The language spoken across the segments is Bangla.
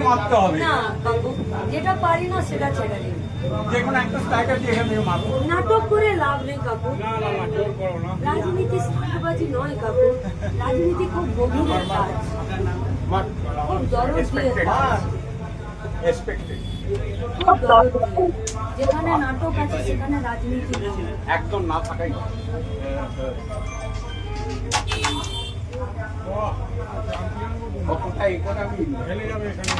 মারতে হবে না বাবু, যেটা পারি না সেটা ছেড়ে দিন। যে কোনো একটা স্ট্রাইকার দিয়ে এখান থেকে মারবো। নাটক করে লাভ নেই কাকু। না না না, জোর করো না। রাজনীতি স্ট্যান্ডবাজি নয় কাকু, রাজনীতি খুব গভীরের কাজ, খুব দরদ দিয়ে কাজ, Expected. খুব দরদ দিয়ে। যেখানে নাটক আছে সেখানে রাজনীতি নেই। একদম না থাকাই ভালো। কতটা এই কথা আমি ফেলে যাবে এখানে।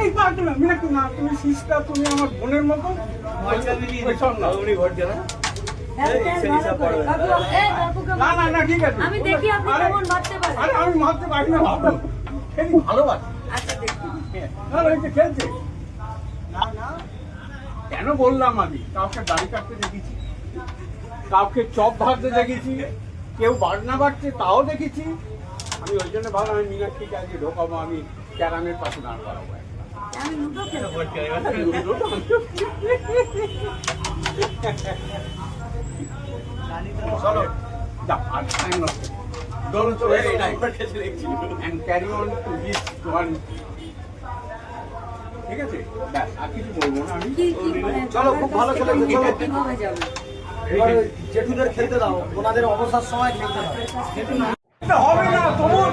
এই পারতো না, মিনাক্ষী না, তুমি সিস্টার, তুমি আমার বোনের মতো। ওইসব না। না না না, ঠিক আছে। আমি দেখি আপনি কেমন ভাবতে পারেন। আরে আমি মারতে পারি না, ভাবো খেলি ভালোবাসি। আচ্ছা দেখুন, না না, এই যে খেলছে না না, কেন বললাম আমি কাউকে দাড়ি কাটতে দেখেছি, কাউকে চপ ভাজতে দেখেছি, কেউ বাটনা বাটছে তাও দেখেছি। আমি ওই জন্য ভাবলাম আমি মীনাক্ষীকে আজকে ঢোকাবো, আমি ক্যারামের পাশে দাঁড় করাবো। আমি লুডো খেলবো। চলো যা, আর টাইম নষ্ট। Don't waste time and carry on to this one. ঠিক আছে, ব্যাস আর কিছু বলবো না আমি। কি কি মানে চলো, খুব ভালো খেলে চলো। কিভাবে যাবে? এবার জেঠুদের খেলতে দাও, ওনাদের অবসর সময় খেলতে দাও। হবে না তোমার